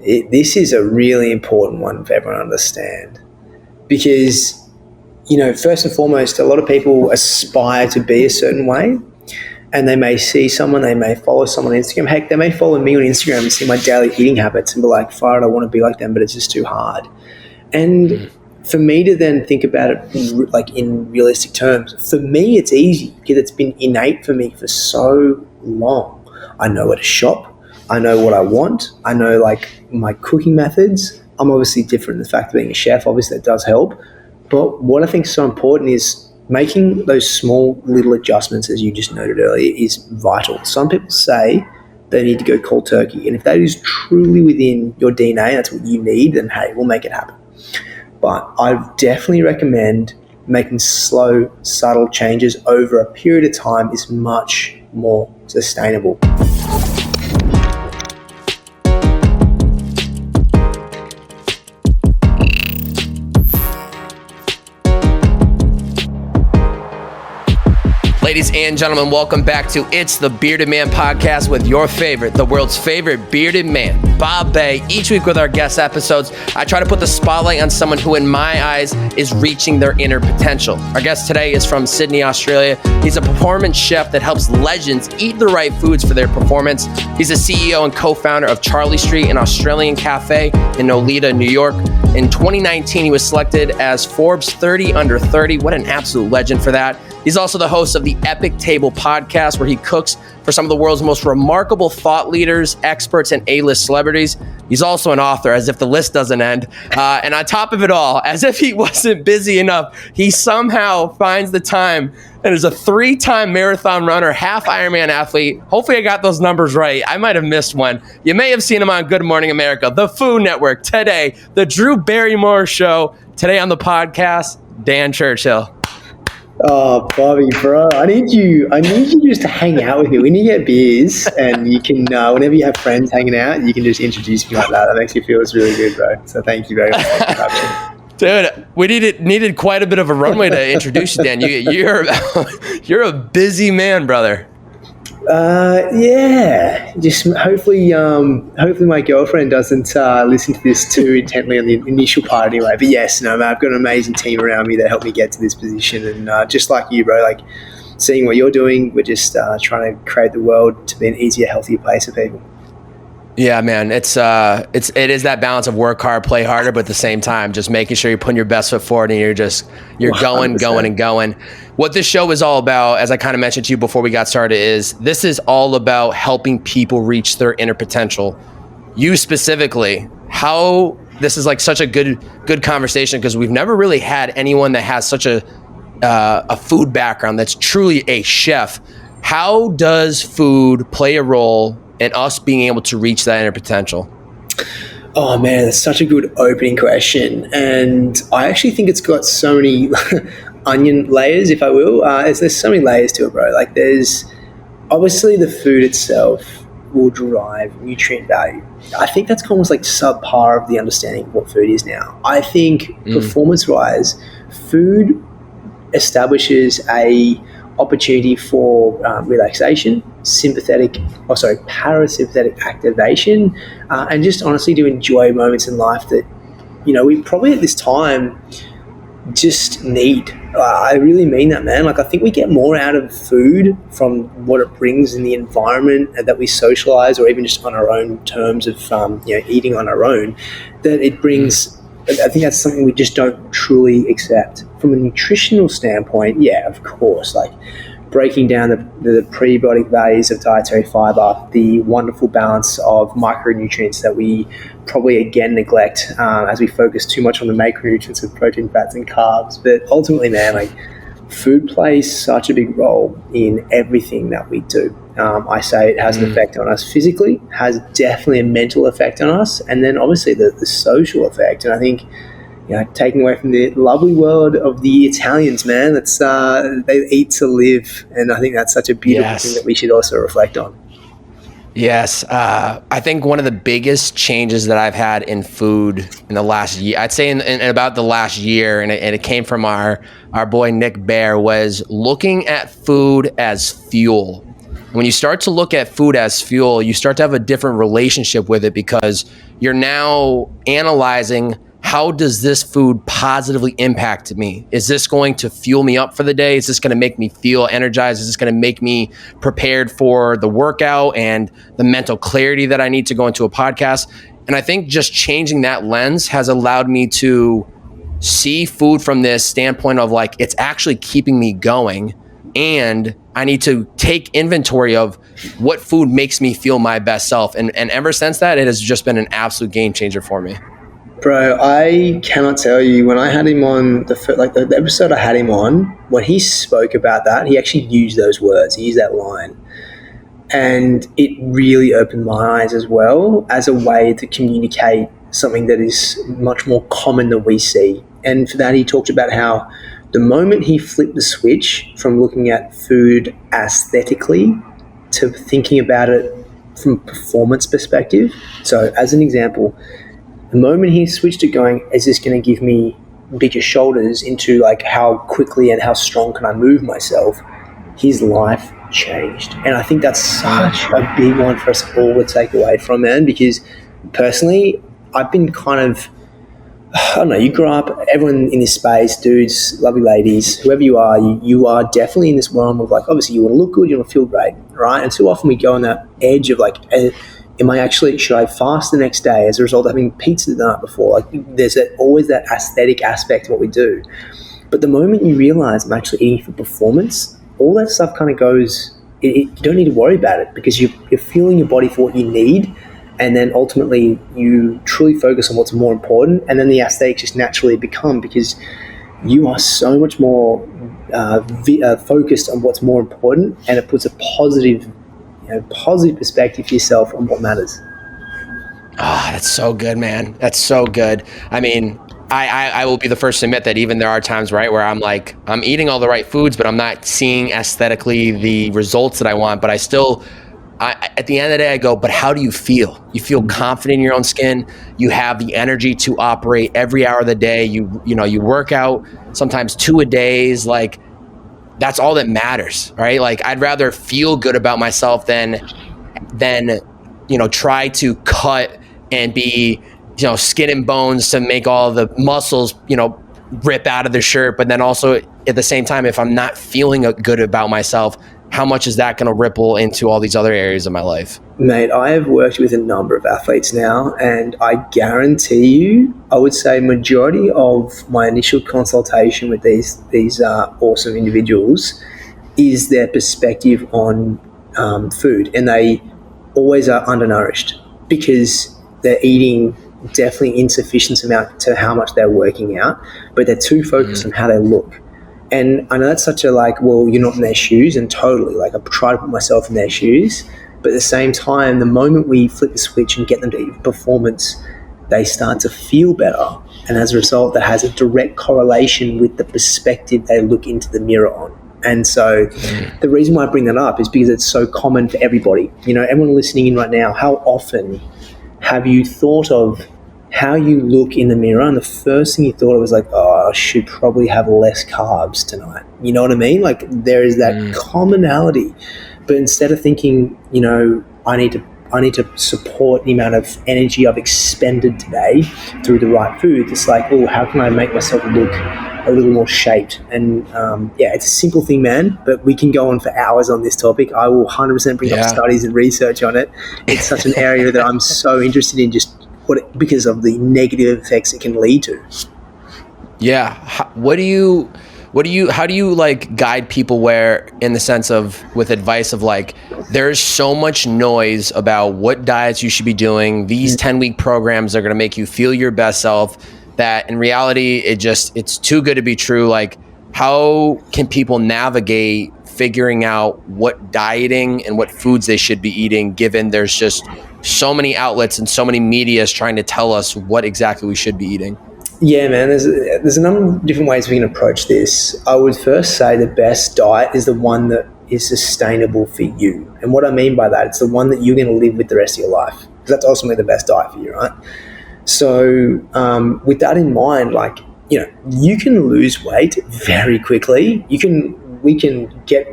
this is a really important one for everyone to understand, because, first and foremost, a lot of people aspire to be a certain way, and they may see someone, they may follow someone on Instagram. Heck, they may follow me on Instagram and see my daily eating habits and be like, fire, I want to be like them, but it's just too hard. And for me to then think about it like in realistic terms, for me it's easy because it's been innate for me for so long. I know where to shop. I know what I want. I know like my cooking methods. I'm obviously different in the fact of being a chef. Obviously that does help. But what I think is so important is making those small little adjustments, as you just noted earlier, is vital. Some people say they need to go cold turkey. And if that is truly within your DNA, that's what you need, then hey, we'll make it happen. But I definitely recommend making slow, subtle changes over a period of time is much more sustainable. Ladies and gentlemen, welcome back to It's the Bearded Man podcast with your favorite, the world's favorite bearded man, Bobbbaaaay. Each week with our guest episodes, I try to put the spotlight on someone who, in my eyes, is reaching their inner potential. Our guest today is from Sydney, Australia. He's a performance chef that helps legends eat the right foods for their performance. He's the CEO and co-founder of Charley Street, an Australian cafe in Nolita, New York. In 2019, he was selected as Forbes 30 Under 30. What an absolute legend for that. He's also the host of the Epic Table podcast, where he cooks for some of the world's most remarkable thought leaders, experts, and A-list celebrities. He's also an author, as if the list doesn't end. And on top of it all, as if he wasn't busy enough, he somehow finds the time and is a 3-time marathon runner, half Ironman athlete. Hopefully I got those numbers right. I might have missed one. You may have seen him on Good Morning America, the Food Network, today, the Drew Barrymore Show. Today on the podcast, Dan Churchill. Oh, Bobby, bro, I need you just to hang out with me. We need to get beers, and you can, whenever you have friends hanging out, you can just introduce me like that. That makes me feel really good, bro. So thank you very much for having me. Dude, we needed quite a bit of a runway to introduce you, Dan. You're a busy man, brother. Yeah. Just hopefully my girlfriend doesn't listen to this too intently on the initial part anyway. But yes, no, I've got an amazing team around me that helped me get to this position, and just like you, bro, like seeing what you're doing, we're just trying to create the world to be an easier, healthier place for people. Yeah, man, it is that balance of work hard, play harder, but at the same time, just making sure you're putting your best foot forward and you're going. What this show is all about, as I kind of mentioned to you before we got started, is this is all about helping people reach their inner potential. You specifically, how this is like such a good conversation, because we've never really had anyone that has such a food background that's truly a chef. How does food play a role in us being able to reach that inner potential? Oh man, that's such a good opening question. And I actually think it's got so many onion layers, if I will. There's so many layers to it, bro. Like there's obviously the food itself will drive nutrient value. I think that's almost like subpar of the understanding of what food is now. I think performance-wise, food establishes a opportunity for relaxation, parasympathetic activation, and just honestly to enjoy moments in life that, we probably at this time just need. I really mean that, man. Like I think we get more out of food from what it brings in the environment that we socialize, or even just on our own terms of eating on our own, that it brings. I think that's something we just don't truly accept. From a nutritional standpoint, yeah, of course, like breaking down the prebiotic values of dietary fiber, the wonderful balance of micronutrients that we probably again neglect as we focus too much on the macronutrients of protein, fats, and carbs. But ultimately, man, like food plays such a big role in everything that we do. I say it has an effect on us physically, has definitely a mental effect on us, and then obviously the social effect. And I think, taking away from the lovely world of the Italians, man, that's they eat to live, and I think that's such a beautiful thing that we should also reflect on. Yes, I think one of the biggest changes that I've had in food in the last year, I'd say in about the last year, and it came from our boy Nick Bear, was looking at food as fuel. When you start to look at food as fuel, you start to have a different relationship with it, because you're now analyzing, how does this food positively impact me? Is this going to fuel me up for the day? Is this going to make me feel energized? Is this going to make me prepared for the workout and the mental clarity that I need to go into a podcast? And I think just changing that lens has allowed me to see food from this standpoint of like, it's actually keeping me going, and I need to take inventory of what food makes me feel my best self. And ever since that, it has just been an absolute game changer for me. Bro, I cannot tell you, when I had him on the episode I had him on, when he spoke about that, he actually used those words, he used that line. And it really opened my eyes as well, as a way to communicate something that is much more common than we see. And for that, he talked about how the moment he flipped the switch from looking at food aesthetically to thinking about it from a performance perspective. So as an example, the moment he switched to going, is this going to give me bigger shoulders, into like how quickly and how strong can I move myself, his life changed. And I think that's such a big one for us all to take away from, man, because personally, I've been kind of, I don't know, you grow up, everyone in this space, dudes, lovely ladies, whoever you are definitely in this realm of like, obviously you want to look good, you want to feel great, right? And too often we go on that edge of like, should I fast the next day as a result of having pizza the night before? Like, there's always that aesthetic aspect of what we do. But the moment you realize I'm actually eating for performance, all that stuff kind of goes, you don't need to worry about it, because you're fueling your body for what you need. And then ultimately you truly focus on what's more important. And then the aesthetics just naturally become, because you are so much more focused on what's more important, and it puts a positive perspective for yourself on what matters. Oh, that's so good, man. That's so good. I mean, I will be the first to admit that even there are times, right, where I'm like, I'm eating all the right foods, but I'm not seeing aesthetically the results that I want. But at the end of the day, I go, but how do you feel? You feel confident in your own skin. You have the energy to operate every hour of the day. You work out sometimes 2 a days. Like, that's all that matters, right? Like, I'd rather feel good about myself than try to cut and be, skin and bones to make all the muscles, rip out of the shirt. But then also at the same time, if I'm not feeling good about myself, how much is that going to ripple into all these other areas of my life? Mate, I have worked with a number of athletes now, and I guarantee you, I would say majority of my initial consultation with these awesome individuals is their perspective on food, and they always are undernourished because they're eating definitely insufficient amount to how much they're working out, but they're too focused on how they look. And I know that's such a well, you're not in their shoes, and totally, I try to put myself in their shoes, but at the same time, the moment we flip the switch and get them to eat performance, they start to feel better. And as a result, that has a direct correlation with the perspective they look into the mirror on. And so the reason why I bring that up is because it's so common for everybody. Everyone listening in right now, how often have you thought of how you look in the mirror, and the first thing you thought was like, oh, I should probably have less carbs tonight. You know what I mean? Like, there is that commonality. But instead of thinking, I need to support the amount of energy I've expended today through the right food, it's like, oh, how can I make myself look a little more shaped? And it's a simple thing, man, but we can go on for hours on this topic. I will 100% bring up studies and research on it. It's such an area that I'm so interested in, just because of the negative effects it can lead to. Yeah. How do you guide people in the sense of, with advice of there's so much noise about what diets you should be doing. These 10-week programs are going to make you feel your best self, that in reality, it's too good to be true. How can people navigate figuring out what dieting and what foods they should be eating, given there's just so many outlets and so many medias trying to tell us what exactly we should be eating? Yeah, man, there's a number of different ways we can approach this. I would first say the best diet is the one that is sustainable for you. And what I mean by that, it's the one that you're going to live with the rest of your life, because that's ultimately the best diet for you, right? So with that in mind, you can lose weight very quickly. We can get,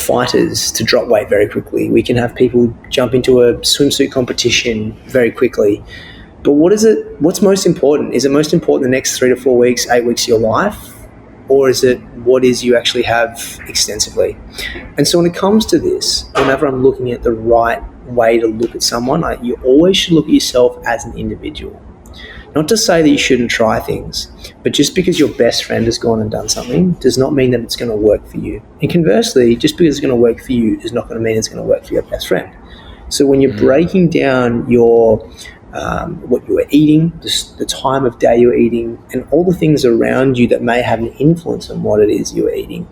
fighters to drop weight very quickly. We can have people jump into a swimsuit competition very quickly. But what's most important? Is it most important the next 3 to 4 weeks, 8 weeks of your life? Or is it what is you actually have extensively? And so when it comes to this, whenever I'm looking at the right way to look at someone, you always should look at yourself as an individual. Not to say that you shouldn't try things, but just because your best friend has gone and done something does not mean that it's going to work for you. And conversely, just because it's going to work for you is not going to mean it's going to work for your best friend. So when you're breaking down your what you are eating, the time of day you're eating, and all the things around you that may have an influence on what it is you're eating,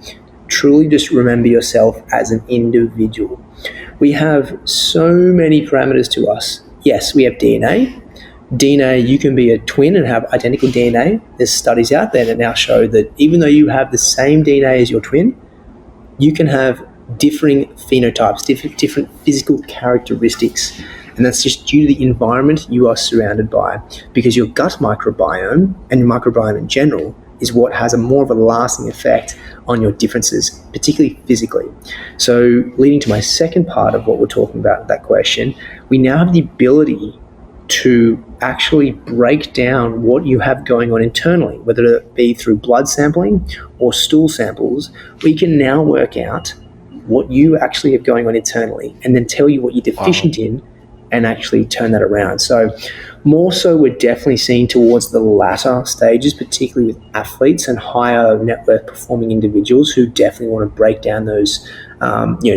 truly just remember yourself as an individual. We have so many parameters to us. Yes, we have DNA. DNA, you can be a twin and have identical DNA. There's studies out there that now show that even though you have the same DNA as your twin, you can have differing phenotypes, different physical characteristics. And that's just due to the environment you are surrounded by, because your gut microbiome and your microbiome in general is what has a more of a lasting effect on your differences, particularly physically. So leading to my second part of what we're talking about, that question, we now have the ability to actually break down what you have going on internally, whether it be through blood sampling or stool samples. We can now work out what you actually have going on internally and then tell you what you're deficient in and actually turn that around. So more so we're definitely seeing towards the latter stages, particularly with athletes and higher net worth performing individuals who definitely want to break down those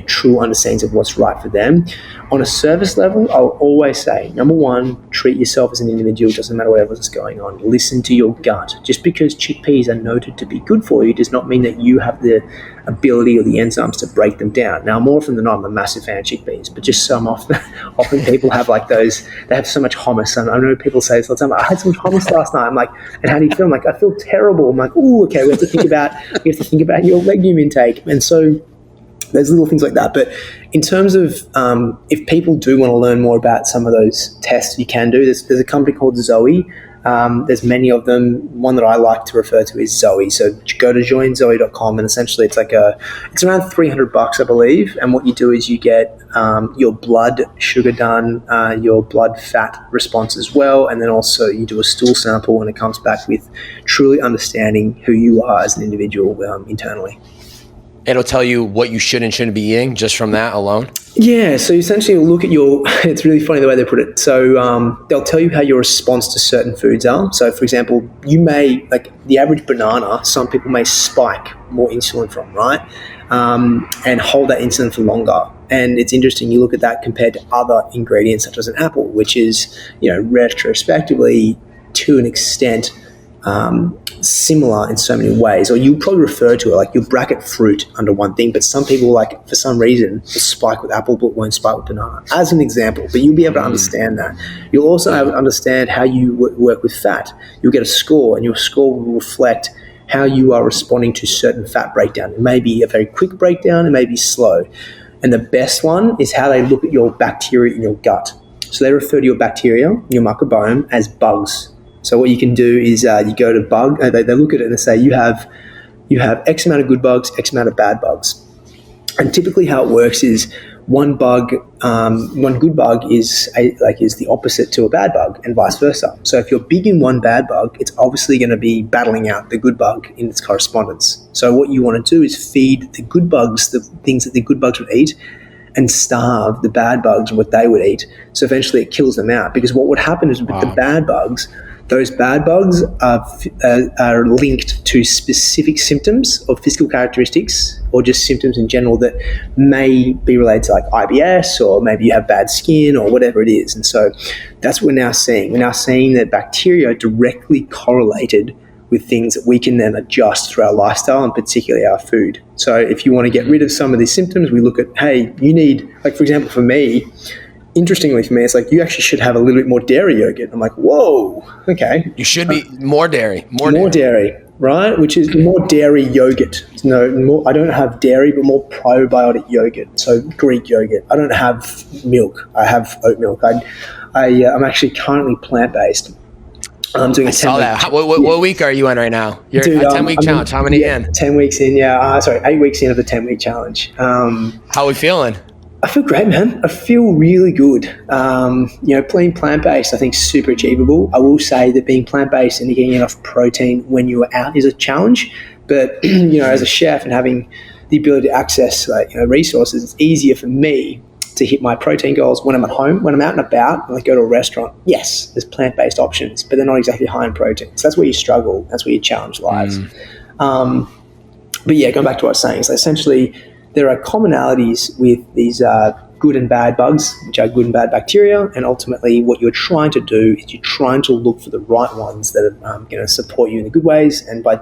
true understandings of what's right for them. On a service level, I'll always say, number one, treat yourself as an individual. Doesn't matter what else is going on. Listen to your gut. Just because chickpeas are noted to be good for you does not mean that you have the ability or the enzymes to break them down. Now, more often than not, I'm a massive fan of chickpeas, but just so often people have like those, they have so much hummus. And I know people say this all the time, I had so much hummus last night. I'm like, and how do you feel? I'm like, I feel terrible. I'm like, oh, okay, we have to think about your legume intake. And so there's little things like that. But in terms of if people do want to learn more about some of those tests you can do, there's a company called Zoe. There's many of them. One that I like to refer to is Zoe. So go to joinzoe.com and essentially it's around $300, I believe. And what you do is you get your blood sugar done, your blood fat response as well. And then also you do a stool sample and it comes back with truly understanding who you are as an individual internally. It'll tell you what you should and shouldn't be eating just from that alone? Yeah, so essentially you'll look at it's really funny the way they put it. So they'll tell you how your response to certain foods are. So for example, you may, like the average banana, some people may spike more insulin from, right? And hold that insulin for longer. And it's interesting, you look at that compared to other ingredients such as an apple, which is, retrospectively to an extent, similar in so many ways, or you probably refer to it like you bracket fruit under one thing, but some people for some reason will spike with apple but won't spike with banana as an example. But you'll be able to understand that. You'll also have to understand how you work with fat. You'll get a score and your score will reflect how you are responding to certain fat breakdown. It may be a very quick breakdown, it may be slow. And the best one is how they look at your bacteria in your gut. So they refer to your bacteria, your microbiome, as bugs. So what you can do is you go to bug, they look at it and they say you have X amount of good bugs, X amount of bad bugs. And typically how it works is one good bug is the opposite to a bad bug and vice versa. So if you're big in one bad bug, it's obviously going to be battling out the good bug in its correspondence. So what you want to do is feed the good bugs the things that the good bugs would eat and starve the bad bugs what they would eat. So eventually it kills them out, because what would happen is with the bad bugs, those bad bugs are linked to specific symptoms or physical characteristics or just symptoms in general that may be related to like IBS, or maybe you have bad skin or whatever it is. And so that's what we're now seeing. We're now seeing that bacteria are directly correlated with things that we can then adjust through our lifestyle and particularly our food. So if you want to get rid of some of these symptoms, we look at, hey, you need, like for example, for me, interestingly for me, it's like you actually should have a little bit more dairy yogurt. I'm like, whoa, okay. You should be more dairy. More dairy, right? Which is more dairy yogurt. I don't have dairy, but more probiotic yogurt. So Greek yogurt. I don't have milk. I have oat milk. I'm actually currently plant-based. I'm doing a 10 saw week. that. What week are you in right now? You're Dude, a 10-week challenge. How many in? 10 weeks in, 8 weeks in of the 10-week challenge. How are we feeling? I feel great, man. I feel really good. Being plant-based, I think, is super achievable. I will say that being plant-based and getting enough protein when you're out is a challenge. But, as a chef and having the ability to access resources, it's easier for me to hit my protein goals when I'm at home. When I'm out and about and I go to a restaurant, yes, there's plant-based options, but they're not exactly high in protein. So that's where you struggle. That's where your challenge lies. But yeah, going back to what I was saying, so essentially there are commonalities with these good and bad bugs, which are good and bad bacteria, and ultimately what you're trying to do is you're trying to look for the right ones that are going to support you in the good ways, and by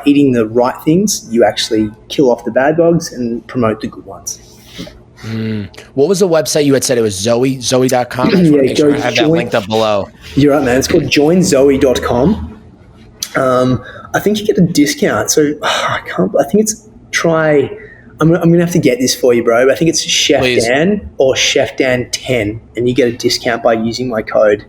eating the right things, you actually kill off the bad bugs and promote the good ones. What was the website you had said? It was zoe.com? I just want to make sure I have that linked up below. You're right, man. It's called joinzoe.com. I think you get a discount. So I'm going to have to get this for you, bro. I think it's Chef Please. Dan or Chef Dan 10, and you get a discount by using my code.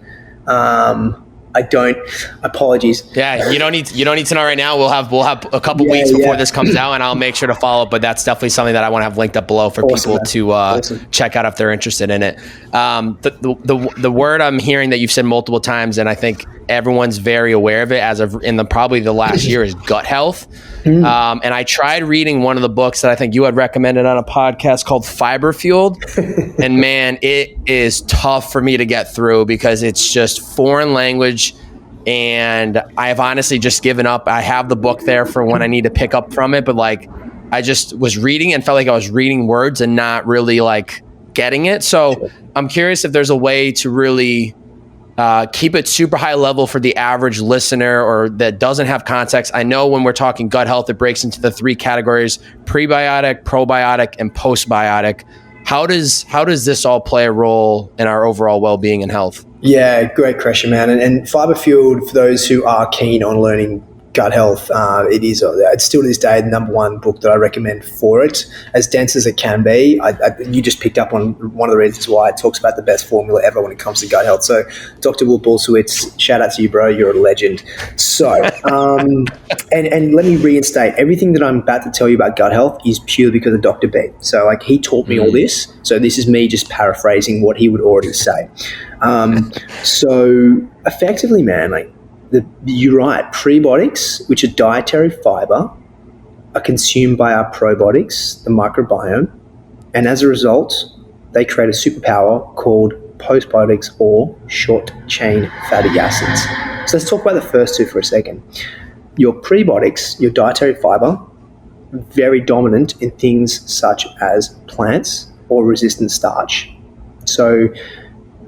Apologies. Yeah, you don't need to know right now. We'll have a couple weeks before this comes out, and I'll make sure to follow up. But that's definitely something that I want to have linked up below for people to check out if they're interested in it. The word I'm hearing that you've said multiple times, and I think everyone's very aware of it as of probably the last year, is gut health. And I tried reading one of the books that I think you had recommended on a podcast called Fiber Fueled. And man, it is tough for me to get through because it's just foreign language. And I've honestly just given up. I have the book there for when I need to pick up from it. But I just was reading and felt like I was reading words and not really getting it. So I'm curious if there's a way to really keep it super high level for the average listener or that doesn't have context. I know when we're talking gut health, it breaks into the 3 categories: prebiotic, probiotic, and postbiotic. How does this all play a role in our overall well-being and health? Yeah, great question, man. And Fiber Fueled, for those who are keen on learning gut health, it's still to this day the number one book that I recommend for it. As dense as it can be, you just picked up on one of the reasons why it talks about the best formula ever when it comes to gut health. So Dr. Will Bulsiewicz, shout out to you, bro. You're a legend. So, and let me reinstate, everything that I'm about to tell you about gut health is purely because of Dr. B. So he taught me all this. So this is me just paraphrasing what he would already say. So effectively, man, you're right. Prebiotics, which are dietary fiber, are consumed by our probiotics, the microbiome, and as a result, they create a superpower called postbiotics or short-chain fatty acids. So let's talk about the first two for a second. Your prebiotics, your dietary fiber, very dominant in things such as plants or resistant starch. So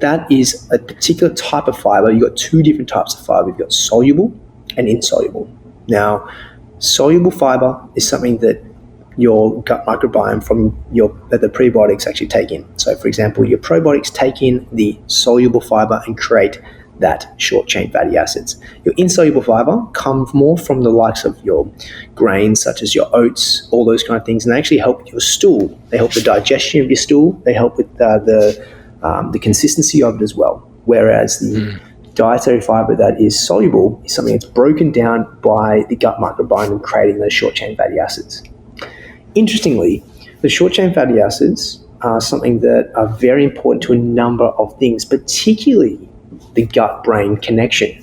that is a particular type of fiber. You've got 2 different types of fiber. You've got soluble and insoluble. Now, soluble fiber is something that your gut microbiome that the prebiotics actually take in. So, for example, your probiotics take in the soluble fiber and create that short-chain fatty acids. Your insoluble fiber comes more from the likes of your grains, such as your oats, all those kind of things, and they actually help your stool. They help the digestion of your stool. They help with the consistency of it as well. Whereas the dietary fiber that is soluble is something that's broken down by the gut microbiome and creating those short-chain fatty acids. Interestingly, the short-chain fatty acids are something that are very important to a number of things, particularly the gut-brain connection.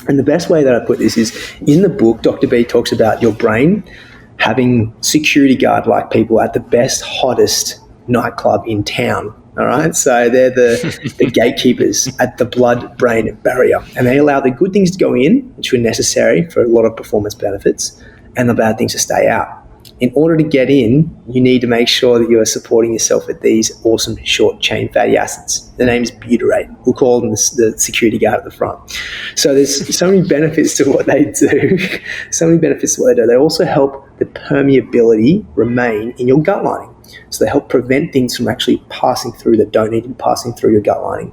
And the best way that I put this is, in the book, Dr. B talks about your brain having security guard-like people at the best, hottest nightclub in town. All right, so they're the gatekeepers at the blood-brain barrier, and they allow the good things to go in, which are necessary for a lot of performance benefits, and the bad things to stay out. In order to get in, you need to make sure that you are supporting yourself with these awesome short-chain fatty acids. The name is butyrate. We'll call them the security guard at the front. So there's so many benefits to what they do. They also help the permeability remain in your gut lining. So they help prevent things from actually passing through that don't need to be passing through your gut lining,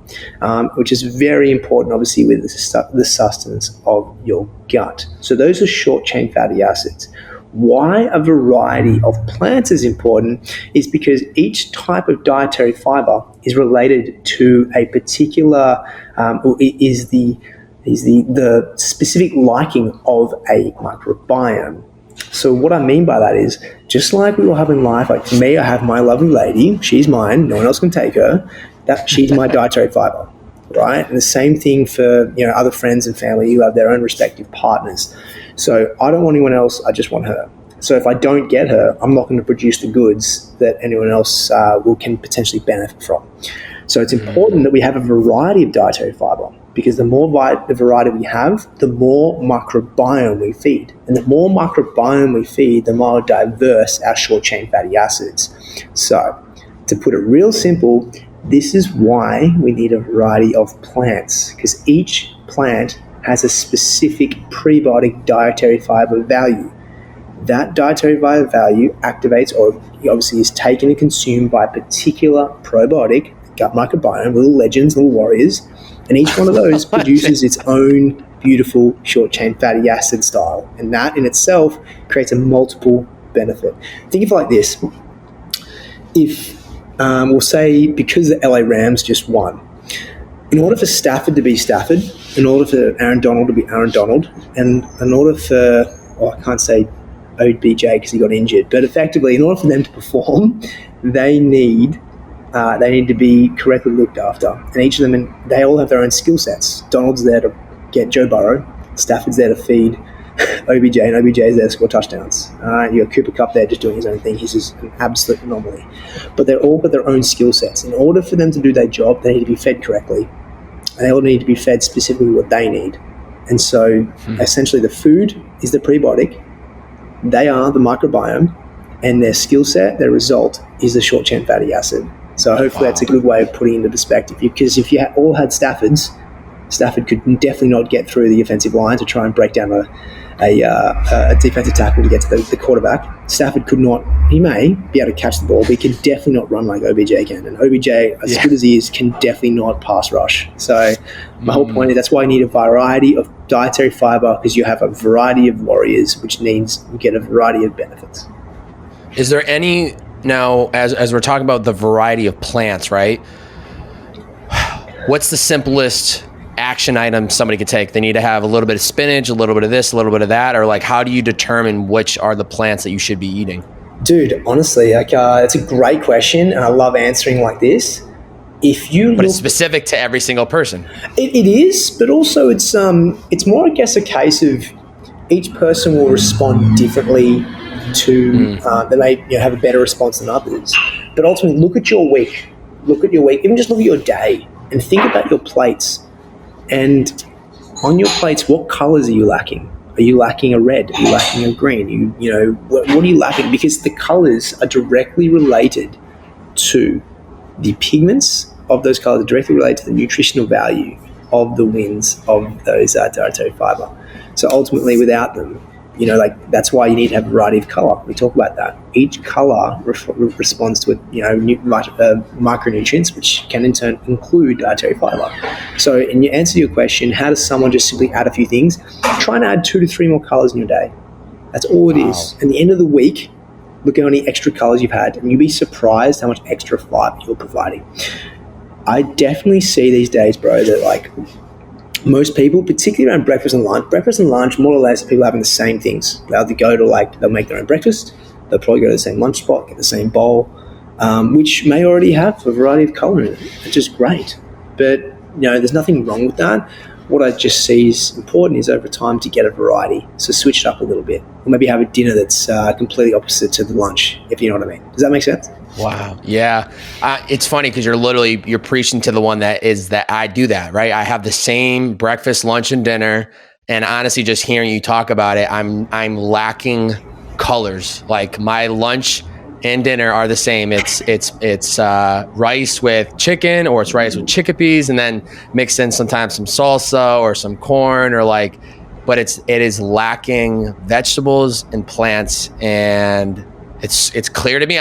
which is very important, obviously, with the sustenance of your gut. So those are short-chain fatty acids. Why a variety of plants is important is because each type of dietary fiber is related to a particular, is the is the specific liking of a microbiome. So what I mean by that is, just like we all have in life, like for me, I have my lovely lady, she's mine, no one else can take her, that she's my dietary fiber, right? And the same thing for, you know, other friends and family who have their own respective partners. So I don't want anyone else, I just want her. So if I don't get her, I'm not going to produce the goods that anyone else can potentially benefit from. So it's important that we have a variety of dietary fiber, because the more the variety we have, the more microbiome we feed. And the more microbiome we feed, the more diverse our short-chain fatty acids. So to put it real simple, this is why we need a variety of plants, because each plant has a specific prebiotic dietary fiber value. That dietary fiber value activates, or obviously is taken and consumed by a particular probiotic, gut microbiome, little legends, little warriors, and each one of those produces its own beautiful short-chain fatty acid style, and that in itself creates a multiple benefit. Think of it like this. If, we'll say, because the LA Rams just won, in order for Stafford to be Stafford, in order for Aaron Donald to be Aaron Donald, and in order for, I can't say OBJ because he got injured, but effectively, in order for them to perform, they need to be correctly looked after. And each of them, and they all have their own skill sets. Donald's there to get Joe Burrow. Stafford's there to feed OBJ, and OBJ is there to score touchdowns. You got Cooper Kupp there just doing his own thing. He's just an absolute anomaly. But they're all got their own skill sets. In order for them to do their job, they need to be fed correctly. And they all need to be fed specifically what they need. And so essentially the food is the prebiotic. They are the microbiome, and their skill set, their result, is the short-chain fatty acid. So hopefully that's a good way of putting it into perspective. Because if you all had Staffords, Stafford could definitely not get through the offensive line to try and break down a defensive tackle to get to the quarterback. Stafford could not, he may be able to catch the ball, but he can definitely not run like OBJ can. And OBJ, as good as he is, can definitely not pass rush. So my whole point is that's why you need a variety of dietary fiber, because you have a variety of warriors, which means you get a variety of benefits. Is there any, now as we're talking about the variety of plants, right? What's the simplest action item somebody could take? They need to have a little bit of spinach, a little bit of this, a little bit of that, or like how do you determine which are the plants that you should be eating? Dude, honestly, like it's a great question, and I love answering like this. But it's specific to every single person. It is, but also it's more, I guess, a case of each person will respond differently to. They may have a better response than others. But ultimately, look at your week. Even just look at your day and think about your plates. And on your plates, what colors are you lacking? Are you lacking a red? Are you lacking a green? What are you lacking? Because the colors are directly related to the pigments of those colors, are directly related to the nutritional value of the wins of those dietary fiber. So ultimately, without them, that's why you need to have a variety of color. We talk about that. Each color responds to micronutrients, which can in turn include dietary fiber. So in answer to your question, how does someone just simply add a few things? Try and add 2 to 3 more colors in your day. That's all it is. At the end of the week, look at how many extra colors you've had, and you'll be surprised how much extra fiber you're providing. I definitely see these days, bro, that like most people, particularly around breakfast and lunch, more or less, people having the same things. They'll go to they'll make their own breakfast. They'll probably go to the same lunch spot, get the same bowl, which may already have a variety of color in it, which is great. But there's nothing wrong with that. What I just see is important is over time to get a variety. So switch it up a little bit, or maybe have a dinner that's completely opposite to the lunch, if you know what I mean. Does that make sense? Wow. Yeah. It's funny because you're preaching to the one that I do that, right? I have the same breakfast, lunch, and dinner. And honestly, just hearing you talk about it, I'm lacking colors. Like my lunch and dinner are the same. It's rice with chicken, or it's rice with chickpeas, and then mix in sometimes some salsa or some corn, but it is lacking vegetables and plants. And it's clear to me.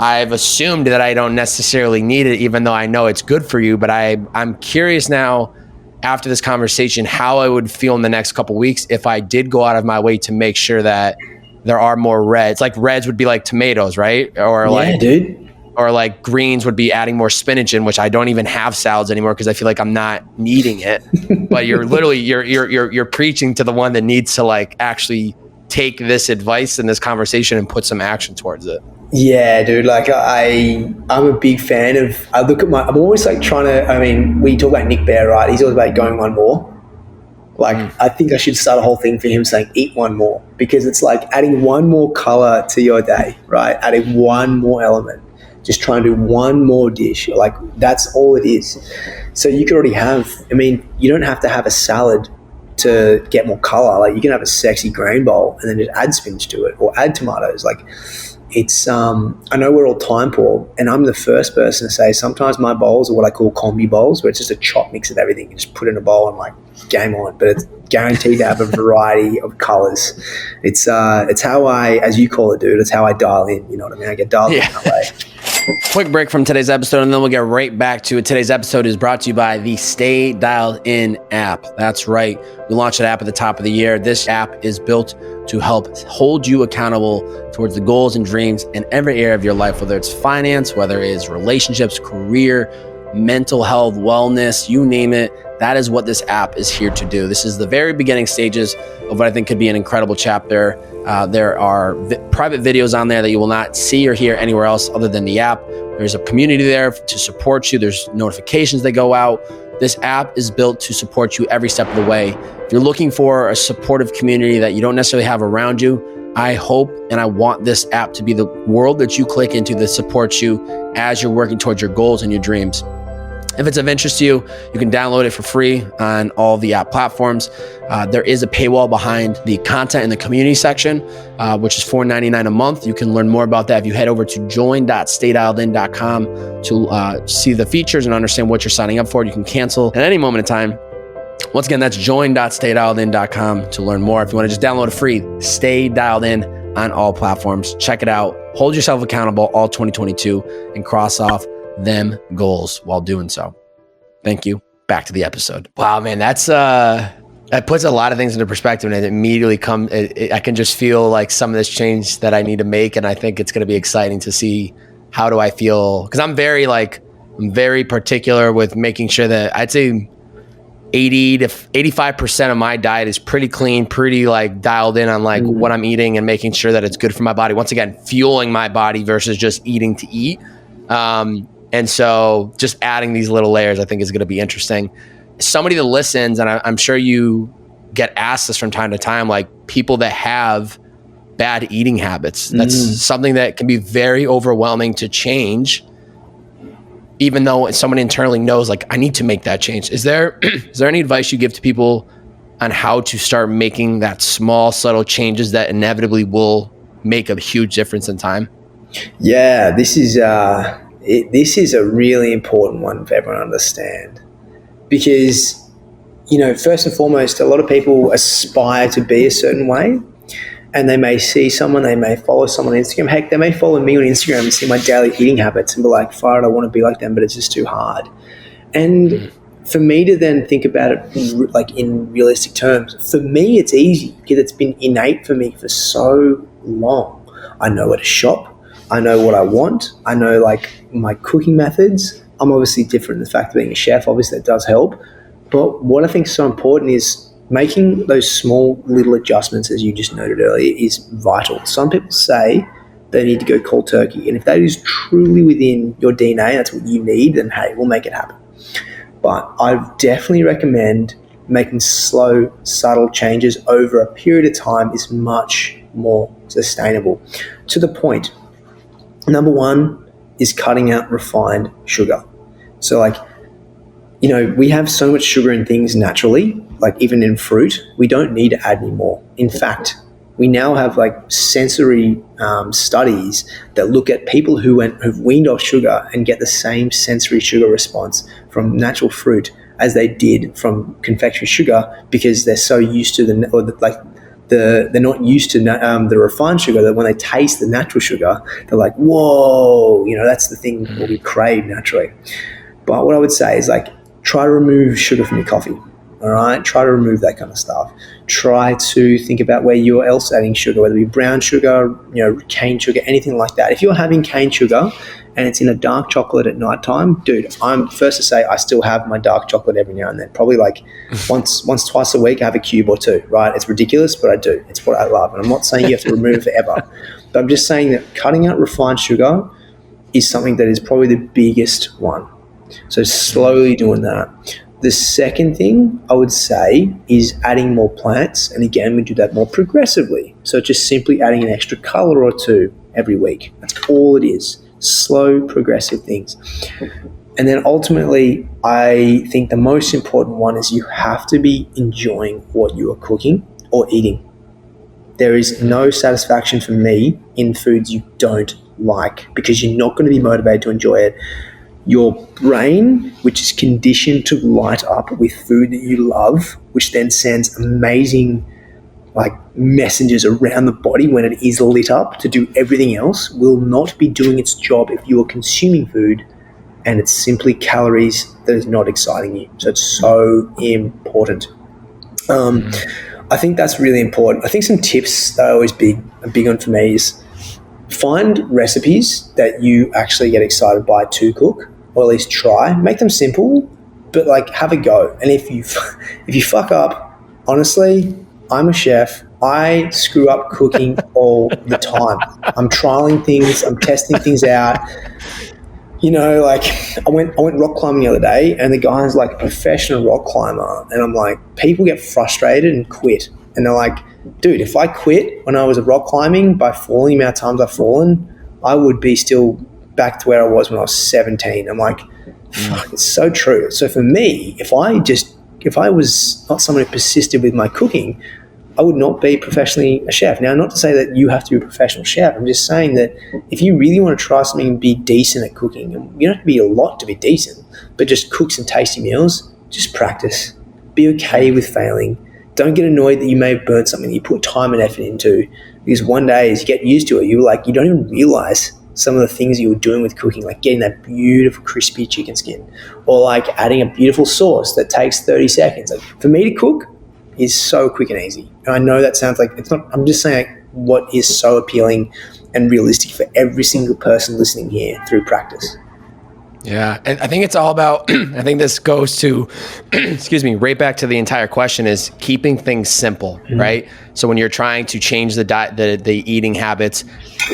I've assumed that I don't necessarily need it, even though I know it's good for you. But I'm curious now, after this conversation, how I would feel in the next couple of weeks if I did go out of my way to make sure that there are more reds. Like reds would be like tomatoes, right? Or dude. or like greens would be adding more spinach in, which I don't even have salads anymore because I feel like I'm not needing it. But you're literally you're preaching to the one that needs to like actually take this advice and this conversation and put some action towards it. Yeah, dude. Like I'm a big fan of. I'm always like trying to. I mean, we talk about Nick Bear, right? He's always about going one more. Like, I think I should start a whole thing for him saying, eat one more, because it's like adding one more color to your day, right? Adding one more element, just trying to do one more dish. Like, that's all it is. So you could already have, I mean, you don't have to have a salad to get more color. Like, you can have a sexy grain bowl and then just add spinach to it or add tomatoes. Like, it's, I know we're all time poor, and I'm the first person to say sometimes my bowls are what I call combi bowls, where it's just a chop mix of everything. You just put it in a bowl and like game on, but it's guaranteed to have a variety of colors. It's how I, as you call it, dude, it's how I dial in. You know what I mean? I get dialed in that way. Quick break from today's episode, and then we'll get right back to it. Today's episode is brought to you by the Stay Dialed In app. That's right. We launched an app at the top of the year. This app is built to help hold you accountable towards the goals and dreams in every area of your life, whether it's finance, whether it is relationships, career, mental health, wellness, you name it. That is what this app is here to do. This is the very beginning stages of what I think could be an incredible chapter. There are private videos on there that you will not see or hear anywhere else other than the app. There's a community there to support you. There's notifications that go out. This app is built to support you every step of the way. If you're looking for a supportive community that you don't necessarily have around you, I hope and I want this app to be the world that you click into that supports you as you're working towards your goals and your dreams. If it's of interest to you, you can download it for free on all the app platforms. There is a paywall behind the content in the community section, which is $4.99 a month. You can learn more about that if you head over to join.staydialedin.com to see the features and understand what you're signing up for. You can cancel at any moment in time. Once again, that's join.staydialedin.com to learn more. If you want to just download it free, Stay Dialed In on all platforms. Check it out. Hold yourself accountable all 2022 and cross off them goals while doing so. Thank you. Back to the episode. Wow, man, that's that puts a lot of things into perspective, and it immediately I can just feel like some of this change that I need to make, and I think it's going to be exciting to see how do I feel, because I'm very particular with making sure that I'd say 80 to 85% of my diet is pretty clean, pretty like dialed in on like what I'm eating and making sure that it's good for my body. Once again, fueling my body versus just eating to eat. And so just adding these little layers, I think is going to be interesting. Somebody that listens, and I'm sure you get asked this from time to time, like people that have bad eating habits, that's something that can be very overwhelming to change, even though someone internally knows like, I need to make that change. Is there any advice you give to people on how to start making that small, subtle changes that inevitably will make a huge difference in time? Yeah, this is a really important one for everyone to understand, because, you know, first and foremost, a lot of people aspire to be a certain way, and they may see someone, they may follow someone on Instagram. Heck, they may follow me on Instagram and see my daily eating habits and be like, fire, I want to be like them, but it's just too hard. And for me to then think about it like in realistic terms, for me, it's easy because it's been innate for me for so long. I know where to shop. I know what I want. I know like my cooking methods. I'm obviously different in the fact of being a chef. Obviously that does help. But what I think is so important is making those small little adjustments, as you just noted earlier, is vital. Some people say they need to go cold turkey. And if that is truly within your DNA, that's what you need, then hey, we'll make it happen. But I definitely recommend making slow, subtle changes over a period of time is much more sustainable. To the point, number one is cutting out refined sugar. So like, you know, we have so much sugar in things naturally, like even in fruit, we don't need to add any more. In fact, we now have like sensory studies that look at people who've weaned off sugar and get the same sensory sugar response from natural fruit as they did from confectionery sugar, because they're so used to they're not used to the refined sugar, that when they taste the natural sugar, they're like, whoa, you know, that's the thing that we crave naturally. But what I would say is like, try to remove sugar from your coffee. All right, try to remove that kind of stuff. Try to think about where you're else adding sugar, whether it be brown sugar, you know, cane sugar, anything like that. If you're having cane sugar and it's in a dark chocolate at nighttime, dude, I'm first to say I still have my dark chocolate every now and then. Probably like once, twice a week I have a cube or two, right? It's ridiculous, but I do. It's what I love. And I'm not saying you have to remove it forever, but I'm just saying that cutting out refined sugar is something that is probably the biggest one. So slowly doing that. The second thing I would say is adding more plants. And again, we do that more progressively. So just simply adding an extra color or two every week. That's all it is. Slow, progressive things. And then ultimately, I think the most important one is you have to be enjoying what you are cooking or eating. There is no satisfaction for me in foods you don't like, because you're not going to be motivated to enjoy it. Your brain, which is conditioned to light up with food that you love, which then sends amazing like messages around the body when it is lit up to do everything else, will not be doing its job if you are consuming food and it's simply calories that is not exciting you. So it's so important. I think that's really important. I think some tips that are always big on for me is find recipes that you actually get excited by to cook, or at least try. Make them simple, but like have a go. And if you fuck up, honestly, I'm a chef. I screw up cooking all the time. I'm trialing things. I'm testing things out. You know, like I went rock climbing the other day, and the guy's like a professional rock climber, and I'm like, people get frustrated and quit, and they're like, dude, if I quit when I was rock climbing by falling the amount of times I've fallen, I would be still back to where I was when I was 17. I'm like, fuck, it's so true. So for me, if I was not someone who persisted with my cooking, I would not be professionally a chef. Now, not to say that you have to be a professional chef. I'm just saying that if you really want to try something and be decent at cooking, and you don't have to be a lot to be decent, but just cook some tasty meals, just practice. Be okay with failing. Don't get annoyed that you may have burnt something that you put time and effort into, because one day as you get used to it, you don't even realize some of the things you were doing with cooking, like getting that beautiful crispy chicken skin, or like adding a beautiful sauce that takes 30 seconds. Like for me to cook is so quick and easy. And I know that sounds like it's not, I'm just saying like what is so appealing and realistic for every single person listening here through practice. Yeah. And I think it's all about, I think this goes to, excuse me, right back to the entire question is keeping things simple, right? So when you're trying to change the diet, the eating habits,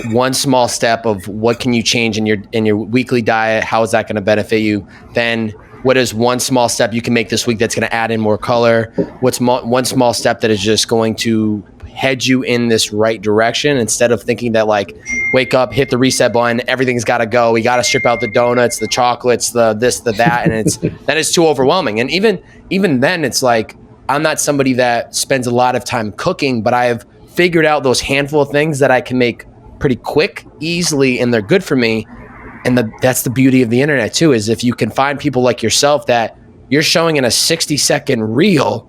one small step of what can you change in your weekly diet? How is that going to benefit you? Then what is one small step you can make this week that's going to add in more color? What's one small step that is just going to head you in this right direction, instead of thinking that like, wake up, hit the reset button, everything's got to go. We got to strip out the donuts, the chocolates, the this, the that. And that is too overwhelming. And even then it's like, I'm not somebody that spends a lot of time cooking, but I have figured out those handful of things that I can make pretty quick, easily, and they're good for me. And that's the beauty of the internet too, is if you can find people like yourself that you're showing in a 60-second reel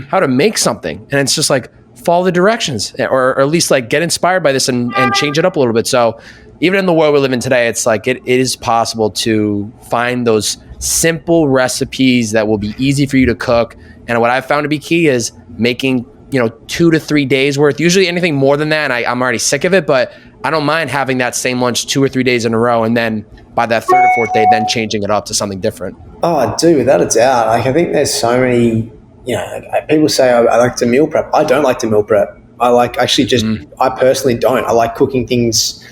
how to make something. And it's just like, follow the directions, or at least like get inspired by this and change it up a little bit. So even in the world we live in today, it's like it is possible to find those simple recipes that will be easy for you to cook. And what I've found to be key is making 2 to 3 days worth. Usually anything more than that, and I'm already sick of it, but I don't mind having that same lunch 2 or 3 days in a row, and then by that third or fourth day, then changing it up to something different. Oh, dude, without a doubt. Like I think there's so many, people say I like to meal prep. I don't like to meal prep. I like actually I personally don't. I like cooking things,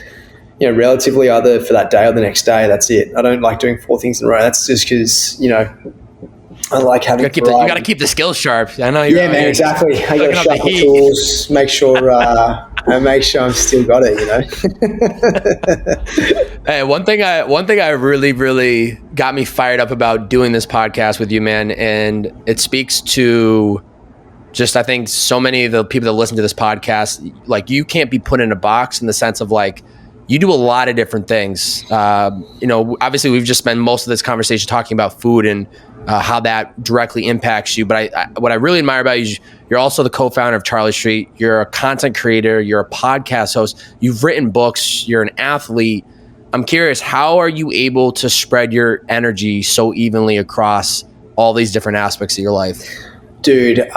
relatively either for that day or the next day. That's it. I don't like doing 4 things in a row. That's just because, I like having. You got to keep the skills sharp. I know. Yeah, man, exactly. I got to sharpen the tools. Make sure I'm still got it. Hey, one thing I really, really got me fired up about doing this podcast with you, man, and it speaks to just, I think, so many of the people that listen to this podcast. Like, you can't be put in a box in the sense of like, you do a lot of different things. Obviously, we've just spent most of this conversation talking about food and how that directly impacts you. But what I really admire about you is you're also the co-founder of Charley Street. You're a content creator. You're a podcast host. You've written books. You're an athlete. I'm curious, how are you able to spread your energy so evenly across all these different aspects of your life? Dude, You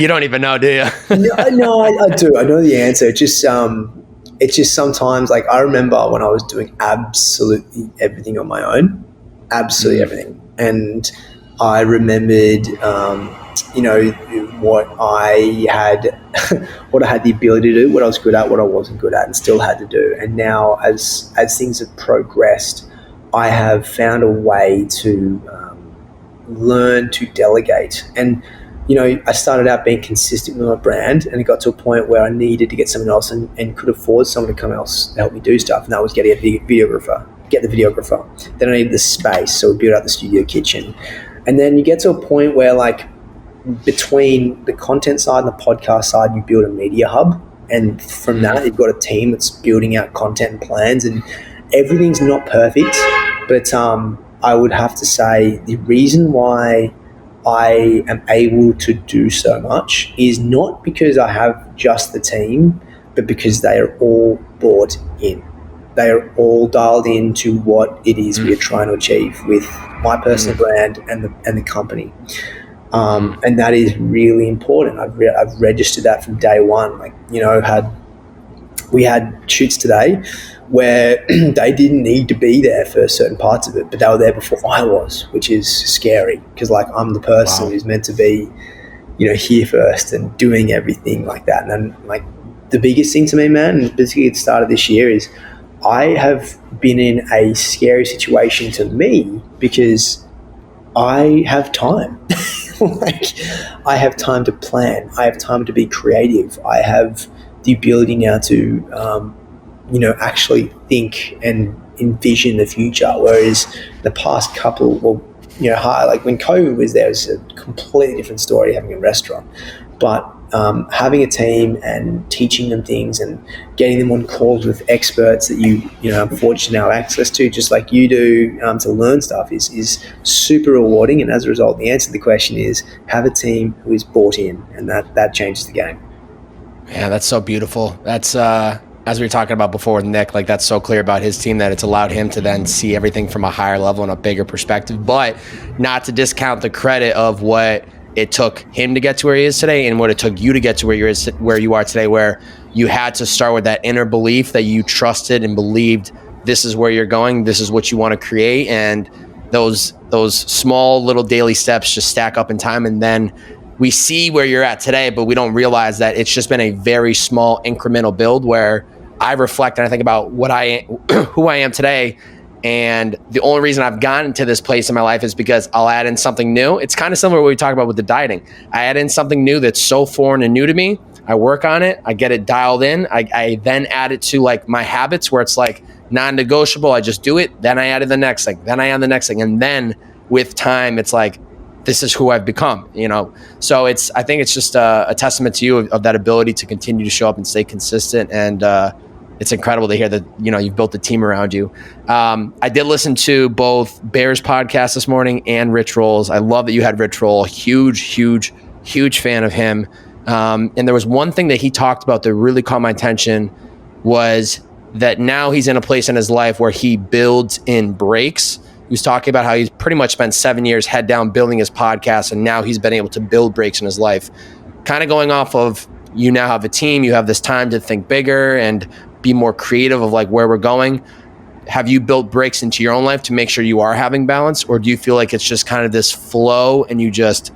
don't even know, do you? No, I do. I know the answer. Just, it's just sometimes, like, I remember when I was doing absolutely everything on my own, absolutely everything. And I remembered, what I had, what I had the ability to do, what I was good at, what I wasn't good at, and still had to do. And now, as things have progressed, I have found a way to learn to delegate. And I started out being consistent with my brand, and it got to a point where I needed to get someone else and could afford someone to come else to help me do stuff. And that was getting a videographer. Then I needed the space, so we built out the studio kitchen. And then you get to a point where, like, between the content side and the podcast side, you build a media hub. And from that, you've got a team that's building out content and plans, and everything's not perfect. But I would have to say the reason why I am able to do so much is not because I have just the team, but because they are all bought in. They are all dialed into what it is we are trying to achieve with my personal brand and the company. And that is really important. I've registered that from day one. Like, we had shoots today where they didn't need to be there for certain parts of it, but they were there before I was, which is scary because, like, I'm the person who's meant to be, here first and doing everything like that. And then, like, the biggest thing to me, man, and particularly at the start of this year, is I have been in a scary situation to me because I have time. Like, I have time to plan. I have time to be creative. I have the ability now to, actually think and envision the future. Whereas the past couple, like when COVID was there, it was a completely different story having a restaurant. But having a team and teaching them things and getting them on calls with experts that unfortunately now have access to, just like you do, to learn stuff is super rewarding. And as a result, the answer to the question is have a team who is bought in, and that changes the game. Yeah, that's so beautiful. That's as we were talking about before with Nick, like, that's so clear about his team that it's allowed him to then see everything from a higher level and a bigger perspective, but not to discount the credit of what it took him to get to where he is today and what it took you to get to where you are today, where you had to start with that inner belief that you trusted and believed this is where you're going, this is what you want to create, and those small little daily steps just stack up in time, and then we see where you're at today, but we don't realize that it's just been a very small incremental build where I reflect and I think about who I am today. And the only reason I've gotten to this place in my life is because I'll add in something new. It's kind of similar to what we talk about with the dieting. I add in something new that's so foreign and new to me. I work on it. I get it dialed in. I then add it to, like, my habits where it's like non-negotiable. I just do it. Then I add the next thing. Then I add the next thing. And then with time, it's like, this is who I've become, So I think it's just a testament to you of that ability to continue to show up and stay consistent. And it's incredible to hear that, you've built a team around you. I did listen to both Bear's podcast this morning and Rich Roll's. I love that you had Rich Roll. Huge fan of him. And there was one thing that he talked about that really caught my attention, was that now he's in a place in his life where he builds in breaks. He was talking about how he's pretty much spent 7 years head down building his podcast, and now he's been able to build breaks in his life. Kind of going off of, you now have a team, you have this time to think bigger and be more creative of, like, where we're going. Have you built breaks into your own life to make sure you are having balance, or do you feel like it's just kind of this flow and you just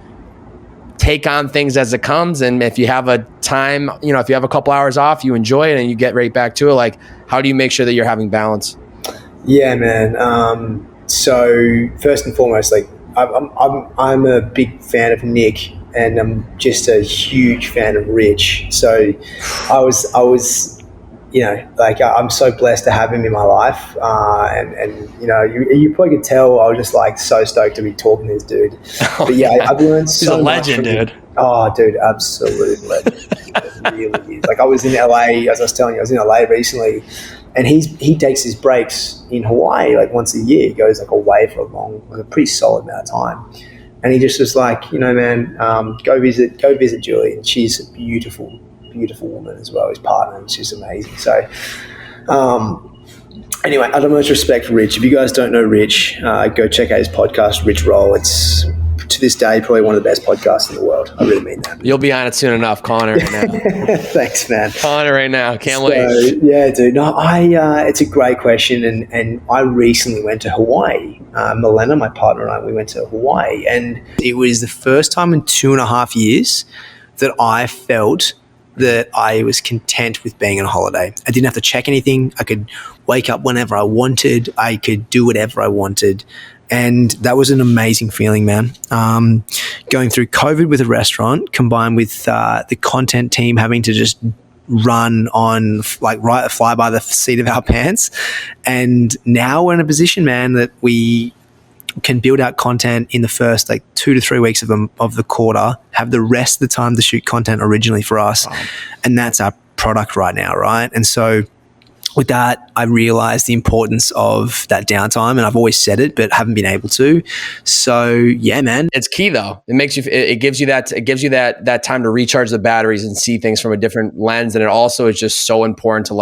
take on things as it comes, and if you have a time, if you have a couple hours off, you enjoy it and you get right back to it? Like, how do you make sure that you're having balance? Yeah, man. So first and foremost, like, I'm a big fan of Nick, and I'm just a huge fan of Rich. So I was, I'm so blessed to have him in my life. And you probably could tell I was just, like, so stoked to be talking to this dude. But yeah, I've learned so much. He's a legend, dude. Oh, dude, absolute legend. It really is. Like, I was in LA, as I was telling you, I was in LA recently, and he takes his breaks in Hawaii, like, once a year. He goes, like, away for a pretty solid amount of time. And he just was like, man, go visit Julie. And she's a beautiful woman as well, his partner, and she's amazing. So anyway, I have much respect for Rich. If you guys don't know Rich, go check out his podcast, Rich Roll. It's to this day, probably one of the best podcasts in the world. I really mean that. You'll be on it soon enough. Calling it right now. Thanks, man. Calling it right now. Can't wait. Yeah, dude. No, it's a great question, and I recently went to Hawaii. Milena, my partner, and I, we went to Hawaii, and it was the first time in 2.5 years that I felt that I was content with being on holiday. I didn't have to check anything. I could wake up whenever I wanted. I could do whatever I wanted. And that was an amazing feeling, man. Going through COVID with a restaurant combined with the content team having to just run on fly by the seat of our pants. And now we're in a position, man, that we can build out content in the first 2 to 3 weeks of the quarter, have the rest of the time to shoot content originally for us. Wow. And that's our product right now, right? And so with that, I realized the importance of that downtime, and I've always said it, but haven't been able to. So yeah, man, it's key though. It gives you that time to recharge the batteries and see things from a different lens. And it also is just so important to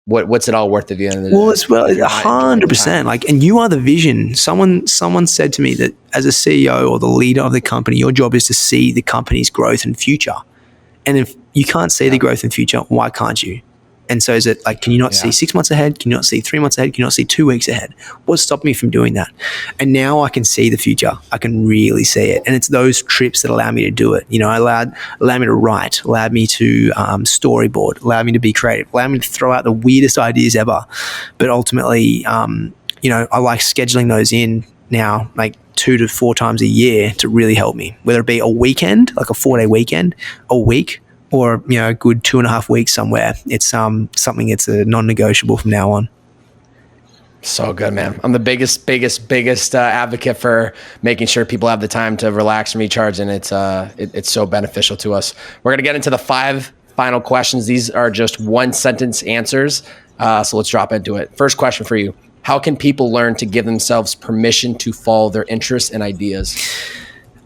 what's it all worth at the end of the day? Well, it's 100%. And you are the vision. Someone said to me that as a CEO or the leader of the company, your job is to see the company's growth and future. And if you can't see the growth and future, why can't you? And so is it can you not see 6 months ahead? Can you not see 3 months ahead? Can you not see 2 weeks ahead? What's stopping me from doing that? And now I can see the future. I can really see it. And it's those trips that allow me to do it. Allow me to write, allowed me to storyboard, allowed me to be creative, allowed me to throw out the weirdest ideas ever. But ultimately, I like scheduling those in now, 2 to 4 times a year to really help me, whether it be a weekend, a 4-day weekend, a week, or a good 2.5 weeks somewhere. It's something it's a non-negotiable from now on. So good, man. I'm the biggest advocate for making sure people have the time to relax and recharge, and it's so beneficial to us. We're gonna get into the 5 final questions. These are just 1-sentence answers, so let's drop into it. First question for you: how can people learn to give themselves permission to follow their interests and ideas?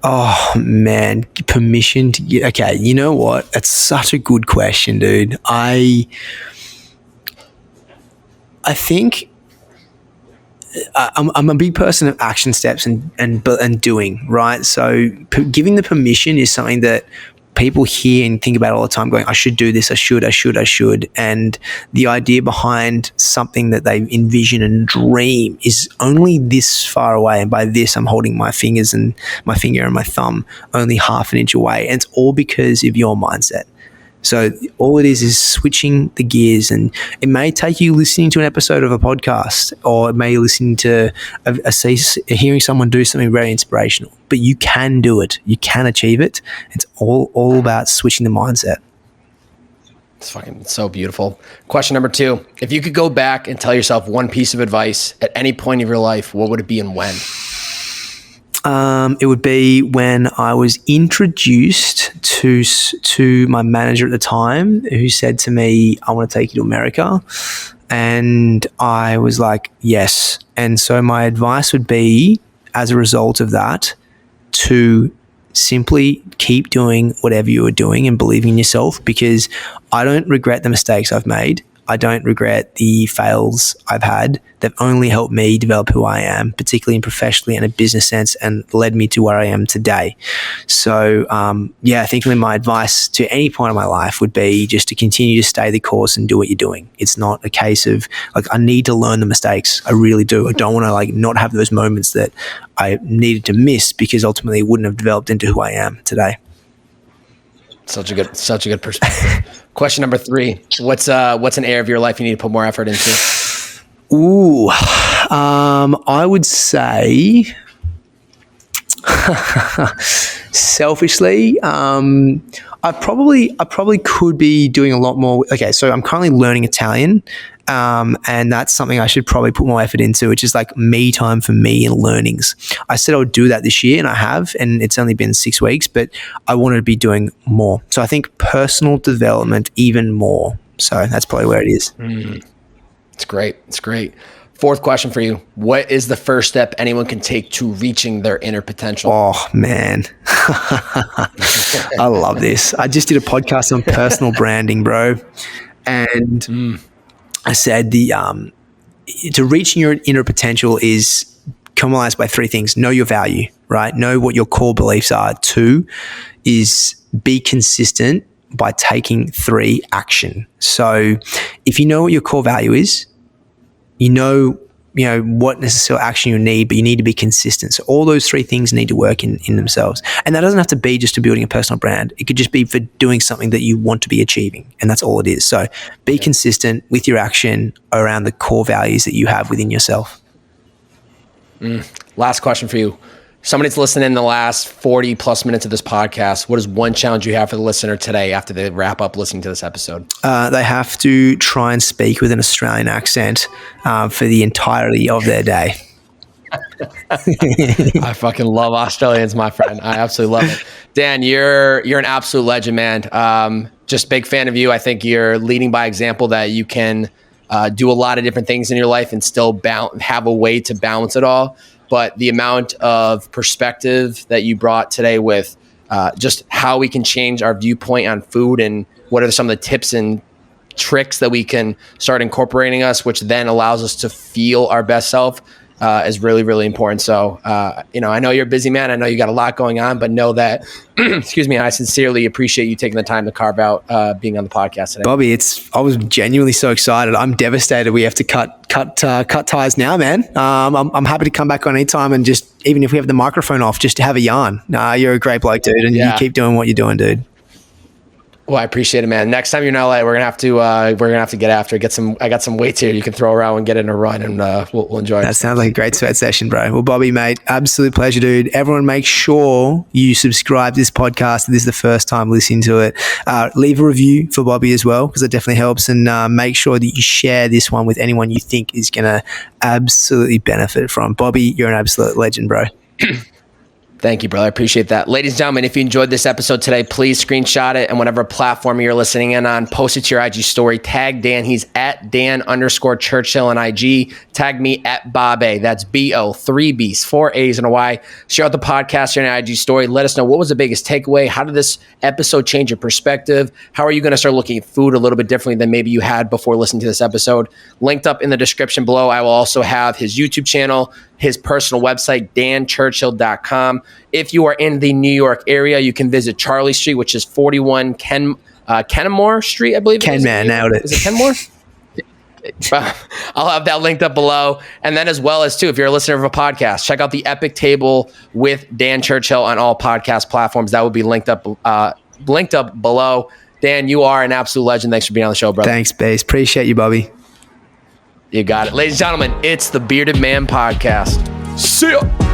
Oh man, permission to get. Okay, you know what? That's such a good question, dude. I think I'm a big person of action steps and doing, right? So giving the permission is something that people hear and think about all the time, going, I should do this, I should. And the idea behind something that they envision and dream is only this far away. And by this, I'm holding my finger and my thumb only half an inch away. And it's all because of your mindset. So all it is switching the gears, and it may take you listening to an episode of a podcast, or it may listen to hearing someone do something very inspirational, but you can do it. You can achieve it. It's all about switching the mindset. It's so beautiful. Question number 2, if you could go back and tell yourself one piece of advice at any point of your life, what would it be and when? It would be when I was introduced to my manager at the time, who said to me, I want to take you to America. And I was like, yes. And so my advice would be, as a result of that, to simply keep doing whatever you are doing and believing in yourself, because I don't regret the mistakes I've made. I don't regret the fails I've had. They've only helped me develop who I am, particularly in professionally and a business sense, and led me to where I am today. So, I think my advice to any point of my life would be just to continue to stay the course and do what you're doing. It's not a case of I need to learn the mistakes. I really do. I don't want to not have those moments that I needed to miss, because ultimately it wouldn't have developed into who I am today. Such a good perspective. Question number 3: what's an area of your life you need to put more effort into? Ooh, I would say, selfishly, I probably could be doing a lot more. Okay, so I'm currently learning Italian, and that's something I should probably put more effort into, which is me time for me and learnings. I said I would do that this year, and I have, and it's only been 6 weeks, but I wanted to be doing more. So I think personal development even more. So that's probably where it is. It's great. It's great. 4th question for you: what is the first step anyone can take to reaching their inner potential? Oh, man. I love this. I just did a podcast on personal branding, bro. And I said to reaching your inner potential is commonalized by three things. Know your value, right? Know what your core beliefs are. 2 is be consistent by taking 3, action. So if you know what your core value is, you know what necessary action you need, but you need to be consistent. So all those 3 things need to work in themselves. And that doesn't have to be just to building a personal brand. It could just be for doing something that you want to be achieving. And that's all it is. So be consistent with your action around the core values that you have within yourself. Last question for you. Somebody that's listening in the last 40 plus minutes of this podcast, what is one challenge you have for the listener today after they wrap up listening to this episode? They have to try and speak with an Australian accent for the entirety of their day. I fucking love Australians, my friend. I absolutely love it. Dan, you're an absolute legend, man. Just big fan of you. I think you're leading by example that you can do a lot of different things in your life and still have a way to balance it all. But the amount of perspective that you brought today with just how we can change our viewpoint on food and what are some of the tips and tricks that we can start incorporating us, which then allows us to feel our best self is really, really important. So, I know you're a busy man. I know you got a lot going on, but know that, excuse me, I sincerely appreciate you taking the time to carve out being on the podcast today. Bobby, I was genuinely so excited. I'm devastated we have to cut ties now, man. I'm happy to come back on anytime and just, even if we have the microphone off, just to have a yarn. You're a great bloke, dude, and you keep doing what you're doing, dude. Well, I appreciate it, man. Next time you're in LA, we're gonna have to get after it. I got some weights here you can throw around and get in a run, and we'll enjoy it. That sounds like a great sweat session, bro. Well, Bobby, mate, absolute pleasure, dude. Everyone, make sure you subscribe to this podcast. If this is the first time listening to it. Leave a review for Bobby as well, because it definitely helps. And make sure that you share this one with anyone you think is gonna absolutely benefit from. Bobby, you're an absolute legend, bro. Thank you, brother. I appreciate that. Ladies and gentlemen, if you enjoyed this episode today, please screenshot it and whatever platform you're listening in on, post it to your IG story. Tag Dan. He's at Dan_Churchill on IG. Tag me at Bobbbaaaay. That's B-O, 3 B's, 4 A's and a Y. Share out the podcast on your IG story. Let us know what was the biggest takeaway. How did this episode change your perspective? How are you going to start looking at food a little bit differently than maybe you had before listening to this episode? Linked up in the description below. I will also have his YouTube channel, his personal website, danchurchill.com. If you are in the New York area, you can visit Charley Street, which is 41 Kenmore Street, I believe. Kenman, nailed it. Is it Kenmore? I'll have that linked up below. And then as well as, too, if you're a listener of a podcast, check out the Epic Table with Dan Churchill on all podcast platforms. That will be linked up below. Dan, you are an absolute legend. Thanks for being on the show, brother. Thanks, Bass. Appreciate you, Bobby. You got it. Ladies and gentlemen, it's the Bearded Man Podcast. See ya.